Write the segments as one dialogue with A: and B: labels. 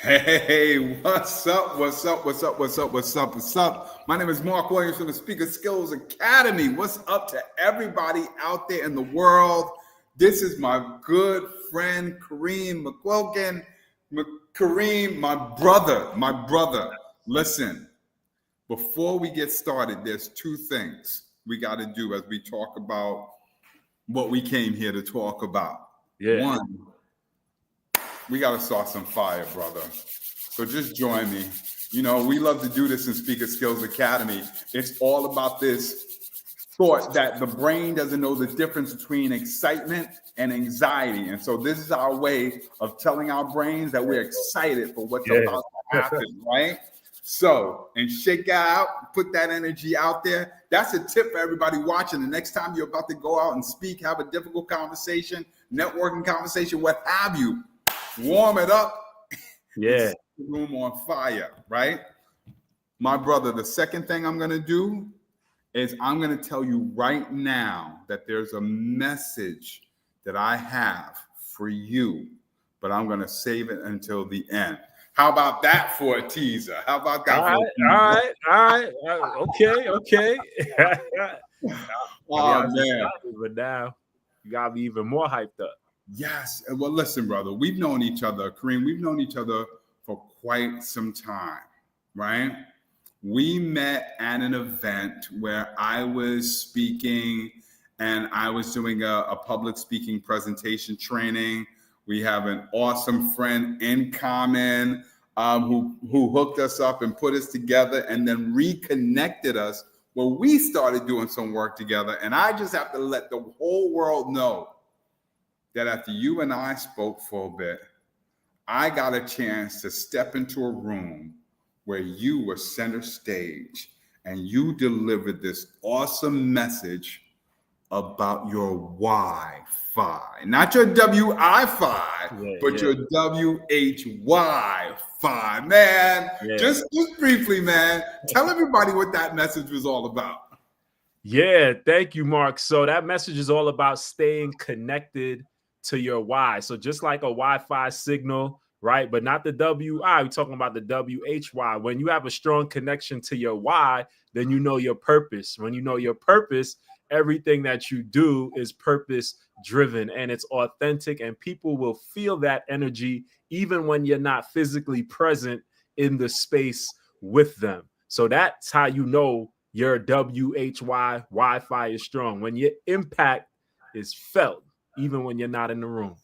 A: Hey, what's up? What's up? What's up? What's up? What's up? What's up? My name is Marc Williams from the Speaker Skills Academy. What's up to everybody out there in the world? This is my good friend Kareem McQuilkin. Kareem, my brother. Listen, before we get started, there's two things we got to do as we talk about what we came here to talk about.
B: Yeah.
A: One, we got to start some fire, brother. So just join me. You know, we love to do this in Speaker Skills Academy. It's all about this thought that the brain doesn't know the difference between excitement and anxiety. And so this is our way of telling our brains that we're excited for what's about to happen, right? So, and shake out, put that energy out there. That's a tip for everybody watching. The next time you're about to go out and speak, have a difficult conversation, networking conversation, what have you, warm it up.
B: Yeah.
A: Set the room on fire, right? My brother, the second thing I'm going to do is I'm going to tell you right now that there's a message that I have for you, but I'm going to save it until the end. How about that for a teaser? How about that?
B: All right. Okay.
A: Oh, man.
B: But now you got to be even more hyped up.
A: Yes. Well, listen, brother, we've known each other, Kareem, we've known each other for quite some time, right? We met at an event where I was speaking and I was doing a public speaking presentation training. We have an awesome friend in common who hooked us up and put us together and then reconnected us where we started doing some work together. And I just have to let the whole world know that after you and I spoke for a bit, I got a chance to step into a room where you were center stage and you delivered this awesome message about your Wi-Fi, not your WI-Fi, but your WHY-Fi, man. Yeah. Just briefly, man, tell everybody what that message was all about.
B: Yeah, thank you, Mark. So that message is all about staying connected to your why. So just like a Wi-Fi signal, right? But not the WI, we're talking about the WHY. When you have a strong connection to your why, then you know your purpose. When you know your purpose, everything that you do is purpose driven and it's authentic, and people will feel that energy even when you're not physically present in the space with them. So that's how you know your WHY Wi-Fi is strong, when your impact is felt even when you're not in the room.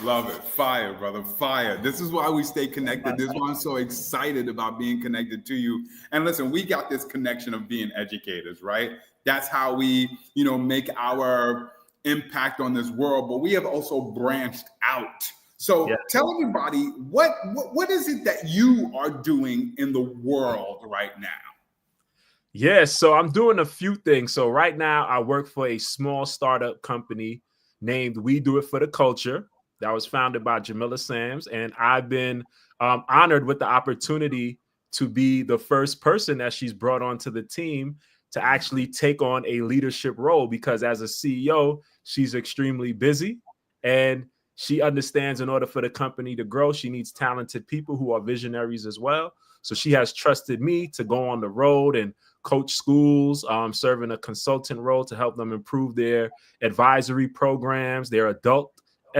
A: Love it. Fire, brother. Fire. This is why we stay connected. This is why I'm so excited about being connected to you. And listen, we got this connection of being educators, right? That's how we, make our impact on this world. But we have also branched out. So Tell everybody, what is it that you are doing in the world right now?
B: Yeah, so I'm doing a few things. So right now I work for a small startup company named We Do It for the Culture that was founded by Jamila Sams. And I've been honored with the opportunity to be the first person that she's brought onto the team to actually take on a leadership role, because as a CEO, she's extremely busy and she understands in order for the company to grow, she needs talented people who are visionaries as well. So she has trusted me to go on the road and coach schools, serving a consultant role to help them improve their advisory programs, their adult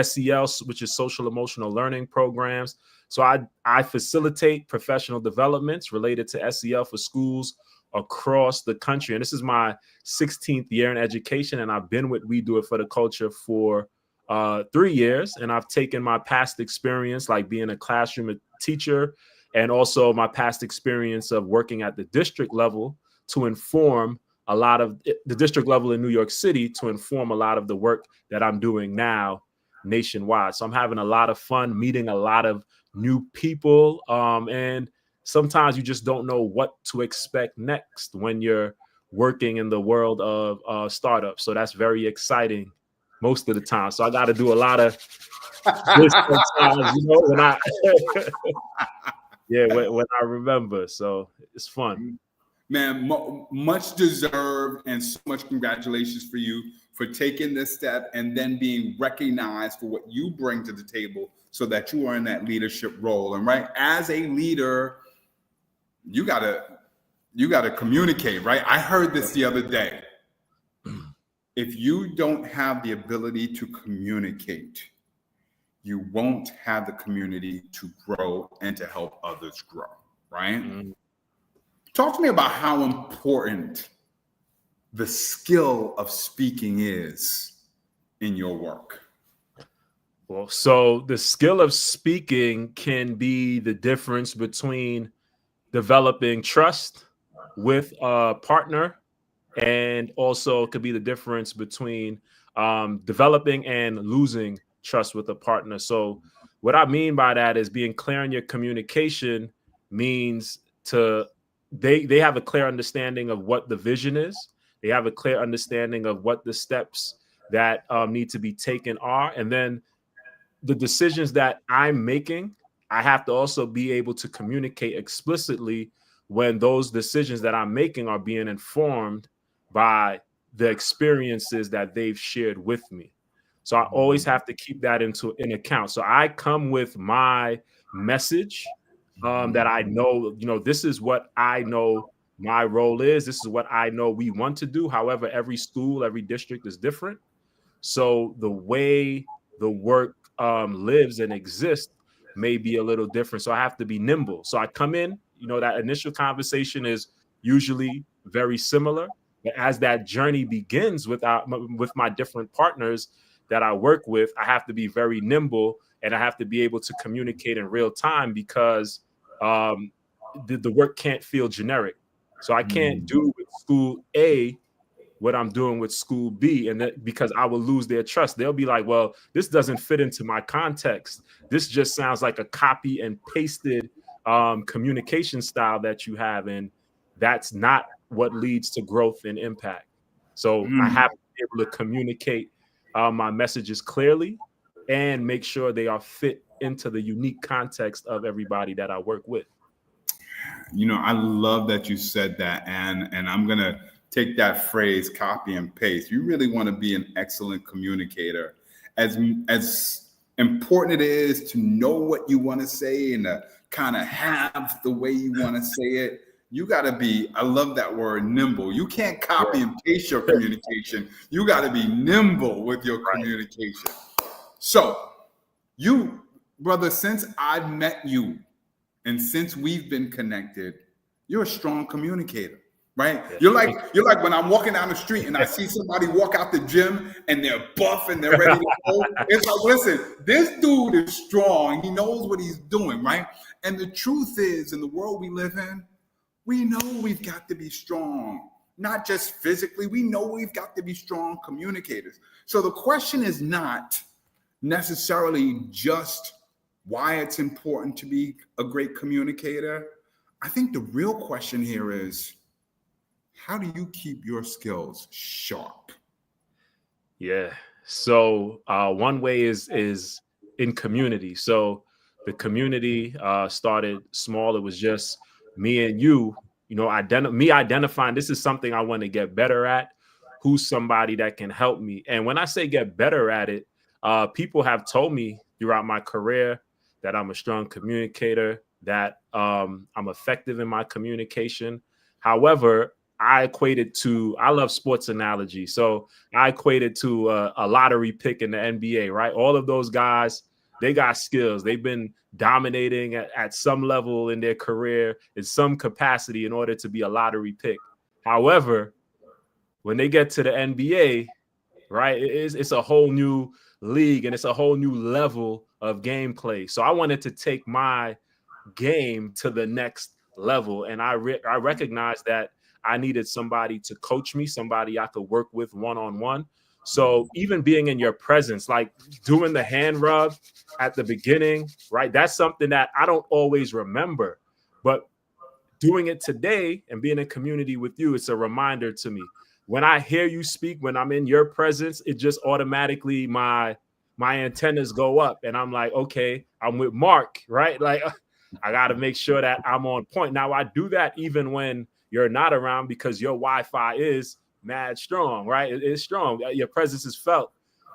B: SEL, which is social emotional learning programs. So I facilitate professional developments related to SEL for schools across the country. And this is my 16th year in education. And I've been with We Do It for the Culture for 3 years. And I've taken my past experience, like being a classroom teacher, and also my past experience of working at the district level to inform a lot of the district level in New York City, to inform a lot of the work that I'm doing now nationwide. So I'm having a lot of fun meeting a lot of new people. And sometimes you just don't know what to expect next when you're working in the world of startups. So that's very exciting most of the time. So I got to do a lot of this sometimes, when I when I remember. So it's fun.
A: Man, much deserved, and so much congratulations for you for taking this step and then being recognized for what you bring to the table so that you are in that leadership role. And right, as a leader, you gotta communicate, right? I heard this the other day. If you don't have the ability to communicate, you won't have the community to grow and to help others grow, right? Mm-hmm. Talk to me about how important the skill of speaking is in your work.
B: Well, so the skill of speaking can be the difference between developing trust with a partner, and also could be the difference between developing and losing trust with a partner. So what I mean by that is being clear in your communication means they have a clear understanding of what the vision is. They have a clear understanding of what the steps that need to be taken are. And then the decisions that I'm making, I have to also be able to communicate explicitly when those decisions that I'm making are being informed by the experiences that they've shared with me. So I always have to keep that in account. So I come with my message that I know, this is what I know my role is. This is what I know we want to do. However, every school, every district is different. So the way the work lives and exists may be a little different. So I have to be nimble. So I come in, that initial conversation is usually very similar. But as that journey begins with my different partners that I work with, I have to be very nimble and I have to be able to communicate in real time because the work can't feel generic. So I can't do with school A what I'm doing with school B, and that because I will lose their trust. They'll be like, well, this doesn't fit into my context. This just sounds like a copy and pasted communication style that you have, and that's not what leads to growth and impact. So I have to be able to communicate my messages clearly and make sure they are fit into the unique context of everybody that I work with.
A: I love that you said that, and I'm gonna take that phrase, copy and paste. You really want to be an excellent communicator. As important it is to know what you want to say and to kind of have the way you want to say it, you got to be, I love that word, nimble. You can't copy and paste your communication. You got to be nimble with your communication. So you, brother, since I've met you and since we've been connected, you're a strong communicator. Right? You're like when I'm walking down the street and I see somebody walk out the gym and they're buff and they're ready to go. It's like, listen, this dude is strong. He knows what he's doing, right? And the truth is, in the world we live in, we know we've got to be strong, not just physically. We know we've got to be strong communicators. So the question is not necessarily just why it's important to be a great communicator. I think the real question here is, how do you keep your skills sharp?
B: Yeah. So one way is in community. So the community started small. It was just me and you, identifying this is something I want to get better at. Who's somebody that can help me? And when I say get better at it, people have told me throughout my career that I'm a strong communicator, that I'm effective in my communication. However, I love sports analogy. So I equated to a lottery pick in the NBA, right? All of those guys, they got skills. They've been dominating at some level in their career in some capacity in order to be a lottery pick. However, when they get to the NBA, right, it's a whole new league and it's a whole new level of gameplay. So I wanted to take my game to the next level. And I recognized that I needed somebody to coach me, somebody I could work with one-on-one. So even being in your presence, like doing the hand rub at the beginning, right? That's something that I don't always remember, but doing it today and being in community with you, it's a reminder to me. When I hear you speak, when I'm in your presence, it just automatically, my antennas go up and I'm like, okay, I'm with Mark, right? Like I got to make sure that I'm on point. Now I do that even when you're not around because your Wi-Fi is mad strong, right? It's strong. Your presence is felt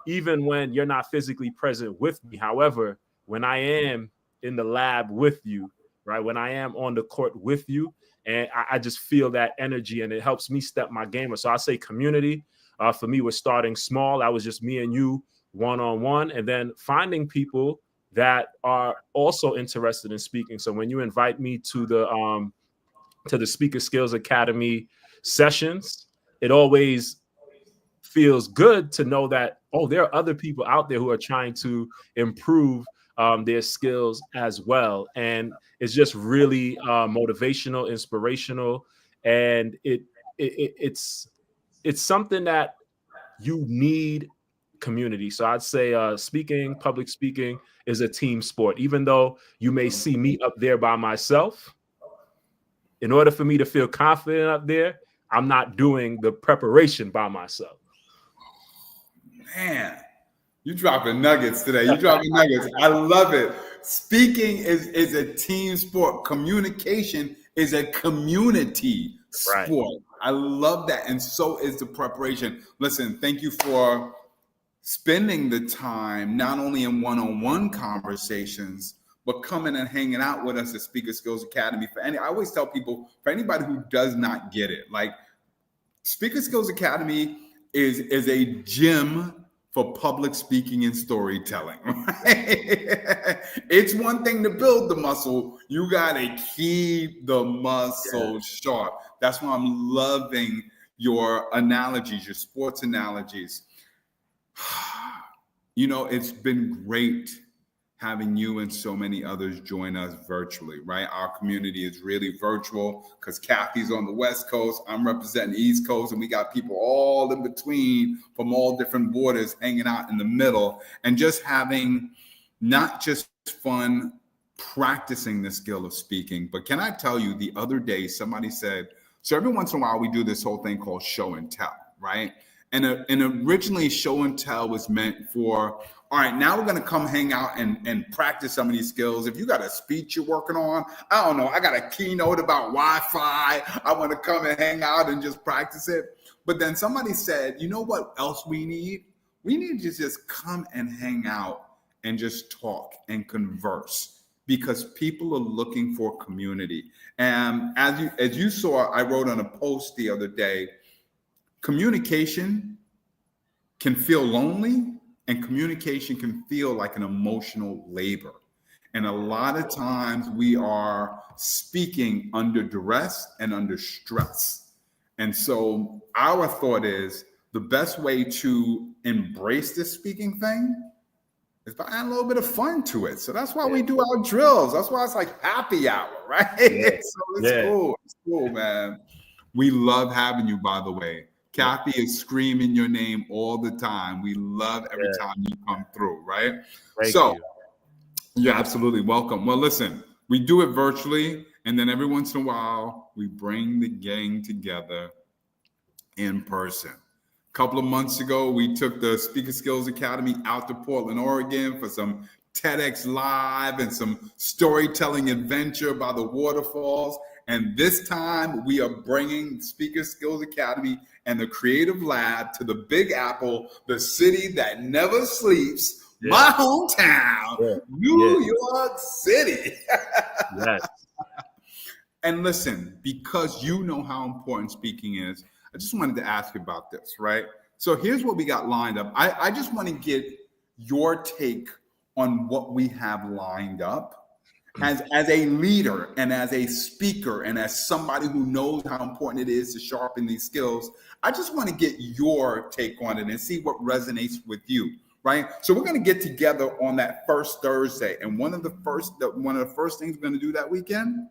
B: even when you're not physically present with me. However, when I am in the lab with you, right, when I am on the court with you, and I just feel that energy, and it helps me step my game up. So I say community. For me, we're starting small. That was just me and you one-on-one, and then finding people that are also interested in speaking. So when you invite me to the Speaker Skills Academy sessions, it always feels good to know that, oh, there are other people out there who are trying to improve their skills as well. And it's just really motivational, inspirational, and it's something that you need community. So I'd say public speaking is a team sport. Even though you may see me up there by myself, in order for me to feel confident up there, I'm not doing the preparation by myself.
A: Man, you dropping nuggets today. You dropping nuggets. I love it. Speaking is a team sport. Communication is a community sport. Right. I love that. And so is the preparation. Listen, thank you for spending the time, not only in one-on-one conversations, but coming and hanging out with us at Speaker Skills Academy. I always tell people, for anybody who does not get it, like Speaker Skills Academy is a gym for public speaking and storytelling. Right? It's one thing to build the muscle. You got to keep the muscle sharp. That's why I'm loving your analogies, your sports analogies. You know, it's been great having you and so many others join us virtually, right? Our community is really virtual because Kathy's on the West Coast, I'm representing the East Coast, and we got people all in between from all different borders hanging out in the middle and just having not just fun practicing the skill of speaking. But can I tell you, the other day, somebody said, so every once in a while we do this whole thing called show and tell, right? And originally show and tell was meant for, all right, now we're going to come hang out and practice some of these skills. If you got a speech you're working on, I don't know, I got a keynote about Wi-Fi, I want to come and hang out and just practice it. But then somebody said, you know what else we need? We need to just come and hang out and just talk and converse, because people are looking for community. And as you saw, I wrote on a post the other day, communication can feel lonely, and communication can feel like an emotional labor. And a lot of times we are speaking under duress and under stress. And so our thought is the best way to embrace this speaking thing is by adding a little bit of fun to it. So that's why we do our drills. That's why it's like happy hour, right? Yeah. So it's cool. It's cool, man. We love having you, by the way. Kathy is screaming your name all the time. We love every time you come through, right? Thank you. You're absolutely welcome. Well, listen, we do it virtually, and then every once in a while, we bring the gang together in person. A couple of months ago, we took the Speaker Skills Academy out to Portland, Oregon for some TEDx Live and some storytelling adventure by the waterfalls. And this time, we are bringing Speaker Skills Academy and the Creative Lab to the Big Apple, the city that never sleeps, my hometown, New York City. Yes. And listen, because you know how important speaking is, I just wanted to ask you about this, right? So here's what we got lined up. I just want to get your take on what we have lined up. As a leader and as a speaker and as somebody who knows how important it is to sharpen these skills, I just want to get your take on it and see what resonates with you, right? So we're going to get together on that first Thursday, and one of the first things we're going to do that weekend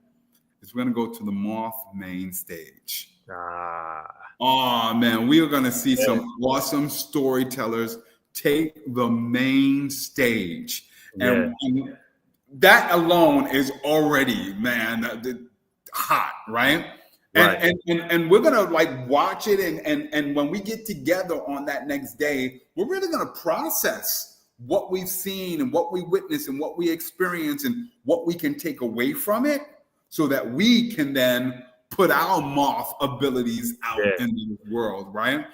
A: is we're going to go to the Moth main stage. Oh man, we are going to see some awesome storytellers take the main stage, and that alone is already, man, hot, right? And we're gonna like watch it, and when we get together on that next day, we're really gonna process what we've seen and what we witnessed and what we experienced and what we can take away from it, so that we can then put our moth abilities out in the world, right?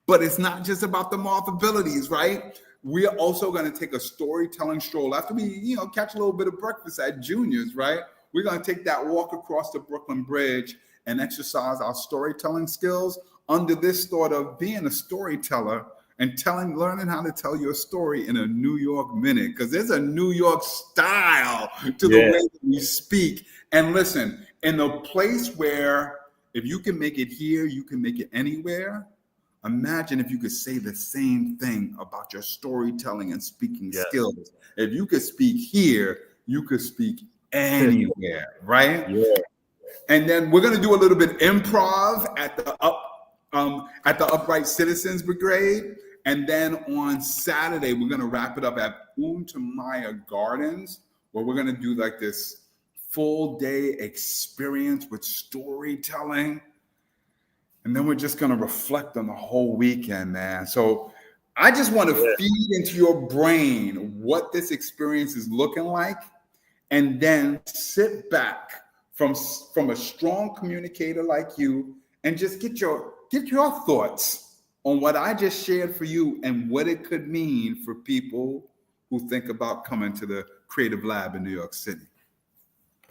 A: But it's not just about the moth abilities, right? We're also going to take a storytelling stroll after we, catch a little bit of breakfast at Junior's, right? We're going to take that walk across the Brooklyn Bridge and exercise our storytelling skills under this thought of being a storyteller and learning how to tell your story in a New York minute, because there's a New York style to the way that we speak. And listen, in a place where if you can make it here, you can make it anywhere. Imagine if you could say the same thing about your storytelling and speaking skills. If you could speak here, you could speak anywhere, right?
B: Yeah.
A: And then we're going to do a little bit improv at the Upright Citizens Brigade. And then on Saturday, we're going to wrap it up at Untamaya Gardens, where we're going to do like this full day experience with storytelling. And then we're just going to reflect on the whole weekend, man. So I just want to feed into your brain what this experience is looking like, and then sit back from a strong communicator like you and just get your thoughts on what I just shared for you and what it could mean for people who think about coming to the Creative Lab in New York City.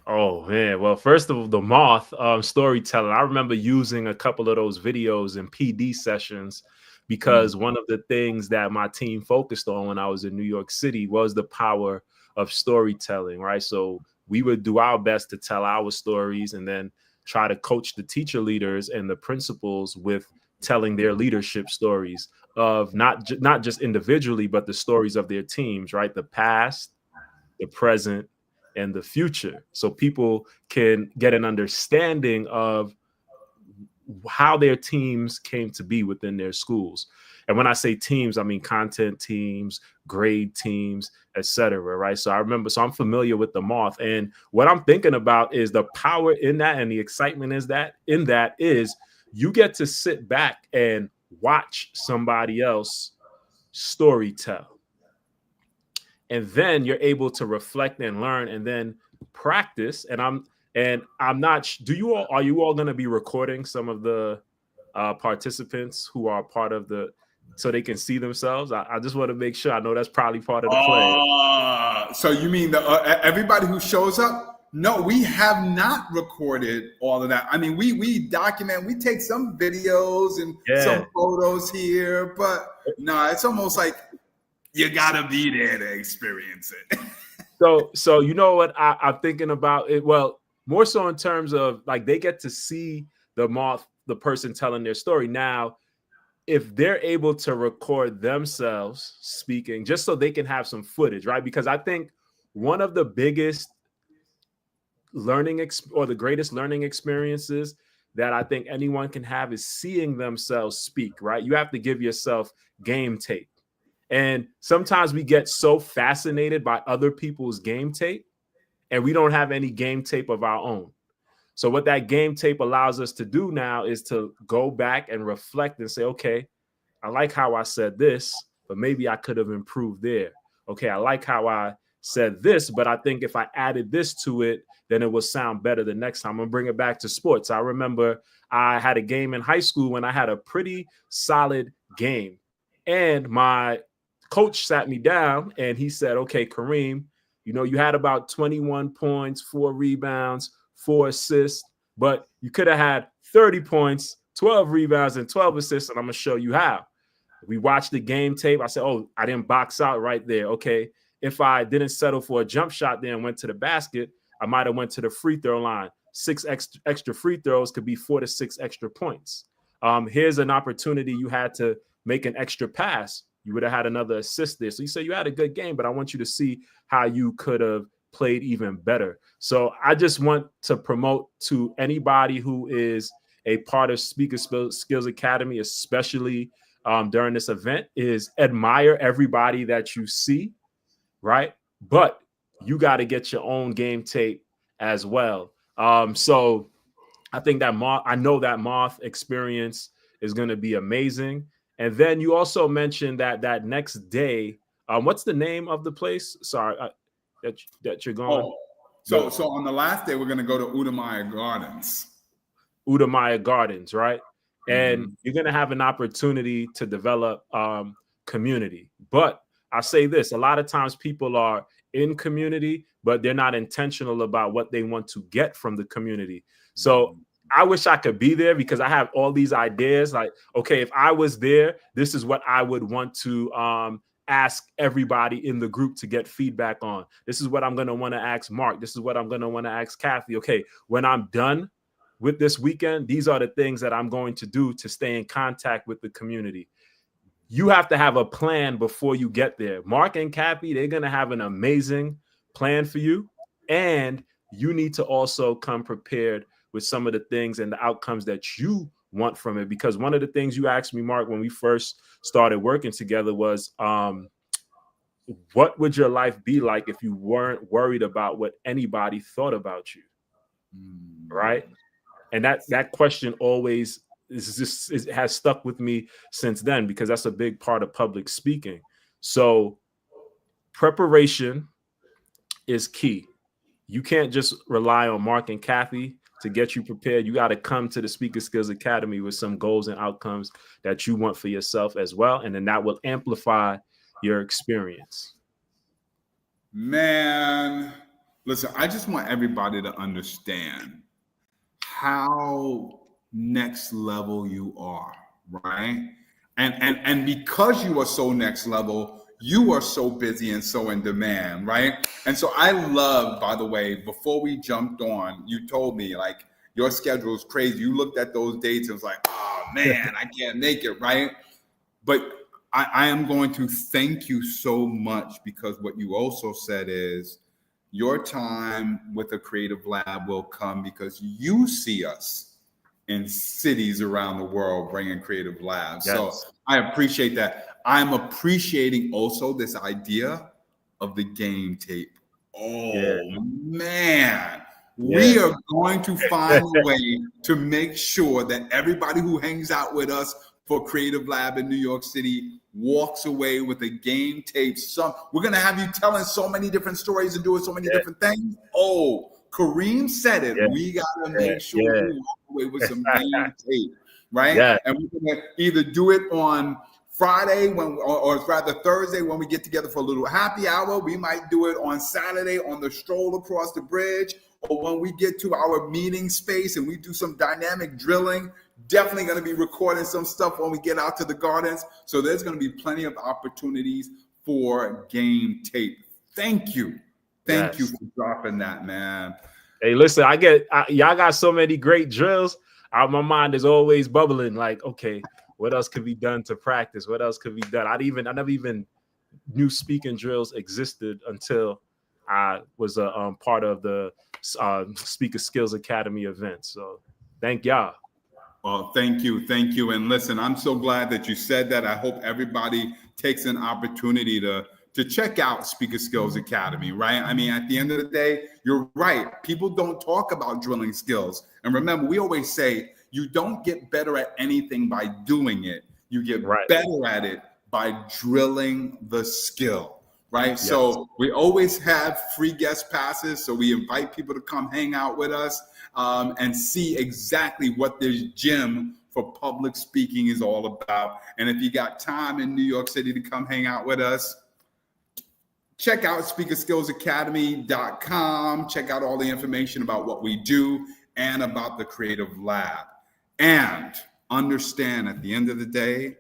B: Oh, man. Well, first of all, the moth storytelling. I remember using a couple of those videos in PD sessions because one of the things that my team focused on when I was in New York City was the power of storytelling, right? So we would do our best to tell our stories and then try to coach the teacher leaders and the principals with telling their leadership stories of not just individually, but the stories of their teams, right? The past, the present, and the future. So people can get an understanding of how their teams came to be within their schools. And when I say teams, I mean content teams, grade teams, etc. Right. So I'm familiar with the moth. And what I'm thinking about is the power in that, and the excitement is you get to sit back and watch somebody else story tell. And then you're able to reflect and learn and then practice. And I'm not, are you all going to be recording some of the participants who are part of so they can see themselves? I just want to make sure. I know that's probably part of the plan.
A: So you mean everybody who shows up? No, we have not recorded all of that. I mean, we document, we take some videos and some photos here, but no, it's almost like you gotta be there to experience it.
B: So you know what I'm thinking about it? Well, more so in terms of like they get to see the person telling their story. Now, if they're able to record themselves speaking, just so they can have some footage, right? Because I think one of the biggest the greatest learning experiences that I think anyone can have is seeing themselves speak, right? You have to give yourself game tape. And sometimes we get so fascinated by other people's game tape and we don't have any game tape of our own. So what that game tape allows us to do now is to go back and reflect and say, okay, I like how I said this, but maybe I could have improved there. Okay, I like how I said this, but I think if I added this to it, then it will sound better the next time. I'm gonna bring it back to sports. I remember I had a game in high school when I had a pretty solid game. And my coach sat me down and he said, okay, Kareem, you had about 21 points, 4 rebounds, 4 assists, but you could have had 30 points, 12 rebounds, and 12 assists, and I'm going to show you how. We watched the game tape. I said, oh, I didn't box out right there. Okay, if I didn't settle for a jump shot there and went to the basket, I might have went to the free throw line. 6 extra free throws could be 4 to 6 extra points. Here's an opportunity you had to make an extra pass. You would have had another assist there. So you say you had a good game, but I want you to see how you could have played even better. So I just want to promote to anybody who is a part of Speaker Skills Academy, especially during this event, is admire everybody that you see, right? But you got to get your own game tape as well. So I think that I know that moth experience is going to be amazing. And then you also mentioned that next day, what's the name of the place? Sorry, that you're going.
A: So on the last day, we're going to go to Untamaya Gardens.
B: Udamaya Gardens, right? And
A: Mhm.
B: you're going to have an opportunity to develop community. But I say this, a lot of times people are in community, but they're not intentional about what they want to get from the community. So I wish I could be there because I have all these ideas. Like, okay, if I was there, this is what I would want to ask everybody in the group to get feedback on. This is what I'm going to want to ask Mark. This is what I'm going to want to ask Kathy. Okay, when I'm done with this weekend, these are the things that I'm going to do to stay in contact with the community. You have to have a plan before you get there. Mark and Kathy, they're going to have an amazing plan for you. And you need to also come prepared with some of the things and the outcomes that you want from it. Because one of the things you asked me, Mark, when we first started working together was, what would your life be like if you weren't worried about what anybody thought about you? Right? And that question always has stuck with me since then, because that's a big part of public speaking. So preparation is key. You can't just rely on Mark and Kathy to get you prepared. You got to come to the Speaker Skills Academy with some goals and outcomes that you want for yourself as well. And then that will amplify your experience.
A: Man, listen, I just want everybody to understand how next level you are, right? And because you are so next level, you are so busy and so in demand, right? And so I love, by the way, before we jumped on, you told me like your schedule is crazy. You looked at those dates and was like, oh man, I can't make it, right? But I am going to thank you so much, because what you also said is your time with the Creative Lab will come because you see us in cities around the world bringing Creative Labs.
B: Yes.
A: So I appreciate that. I'm appreciating also this idea of the game tape. Oh, man. We are going to find a way to make sure that everybody who hangs out with us for Creative Lab in New York City walks away with a game tape. We're going to have you telling so many different stories and doing so many different things. Oh, Kareem said it. We got to make sure we walk away with some game tape, right? And we're going to either do it on Friday or rather Thursday when we get together for a little happy hour. We might do it on Saturday on the stroll across the bridge, or when we get to our meeting space and we do some dynamic drilling. Definitely going to be recording some stuff when we get out to the gardens. So there's going to be plenty of opportunities for game tape. Thank you. Thank you for dropping that, man.
B: Hey, listen, y'all got so many great drills. My mind is always bubbling like, okay, what else could be done to practice? What else could be done? I never even knew speaking drills existed until I was a part of the Speaker Skills Academy event. So thank y'all.
A: Oh, thank you. Thank you. And listen, I'm so glad that you said that. I hope everybody takes an opportunity to check out Speaker Skills Academy, right? I mean, at the end of the day, you're right. People don't talk about drilling skills. And remember, we always say you don't get better at anything by doing it. You get better at it by drilling the skill, right? Yes. So we always have free guest passes. So we invite people to come hang out with us and see exactly what this gym for public speaking is all about. And if you got time in New York City to come hang out with us, check out speakerskillsacademy.com. Check out all the information about what we do and about the Creative Lab. And understand at the end of the day,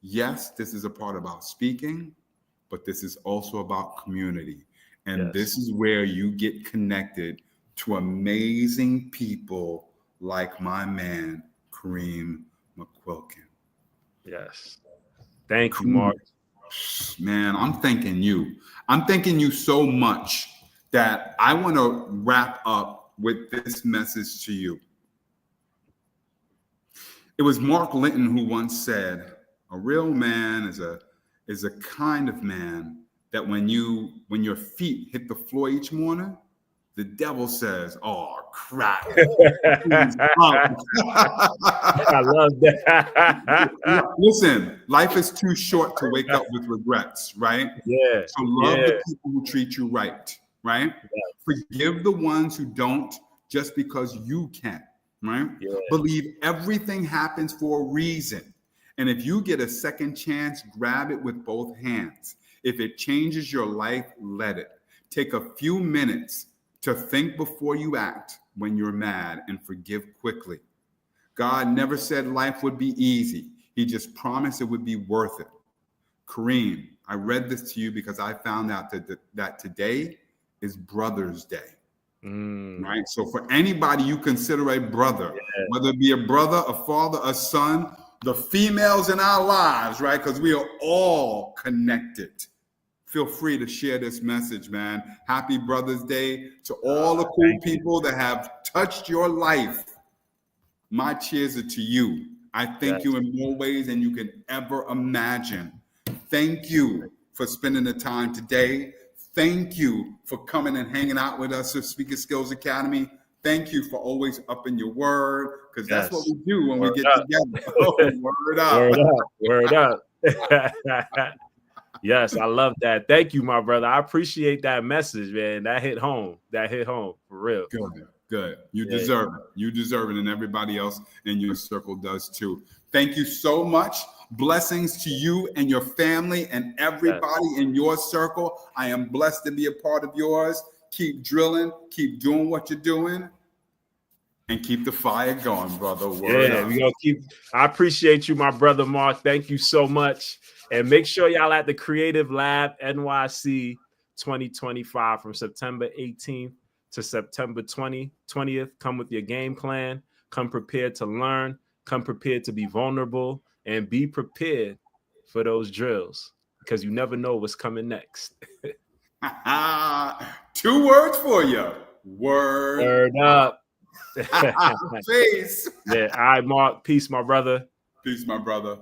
A: yes, this is a part about speaking, but this is also about community. And this is where you get connected to amazing people like my man, Kareem McQuilkin.
B: Yes. Thank you, Mark.
A: Man, I'm thanking you. I'm thanking you so much that I want to wrap up with this message to you. It was Mark Linton who once said, a real man is a kind of man that when your feet hit the floor each morning, the devil says, oh, crap.
B: I love that.
A: Listen, life is too short to wake up with regrets, right?
B: Yeah.
A: So love the people who treat you right? Forgive the ones who don't just because you can. right?
B: Yeah.
A: Believe everything happens for a reason. And if you get a second chance, grab it with both hands. If it changes your life, let it. Take a few minutes to think before you act when you're mad, and forgive quickly. God never said life would be easy. He just promised it would be worth it. Kareem, I read this to you because I found out that today is Brother's Day. Right? So for anybody you consider a brother, whether it be a brother, a father, a son, the females in our lives, right? Because we are all connected. Feel free to share this message, man. Happy Brother's Day to all the cool people that have touched your life. My cheers are to you. I thank you in more ways than you can ever imagine. Thank you for spending the time today. Thank you for coming and hanging out with us at Speaker Skills Academy. Thank you for always upping your word, because that's what we do when we get together. Oh, word up.
B: Word up. Yes, I love that. Thank you, my brother. I appreciate that message, man. That hit home. For real.
A: Good. You deserve it. You deserve it, and everybody else in your circle does too. Thank you so much. Blessings to you and your family and everybody in your circle. I am blessed to be a part of yours. Keep drilling. Keep doing what you're doing. And keep the fire going, brother. Word up.
B: We're gonna keep. I appreciate you, my brother Mark. Thank you so much. And make sure y'all at the Creative Lab NYC 2025 from September 18th to September 20th. Come with your game plan. Come prepared to learn. Come prepared to be vulnerable, and be prepared for those drills, because you never know what's coming next.
A: 2 words for you. Word
B: up.
A: Peace.
B: Yeah. All right, Mark. Peace, my brother.
A: Peace, my brother.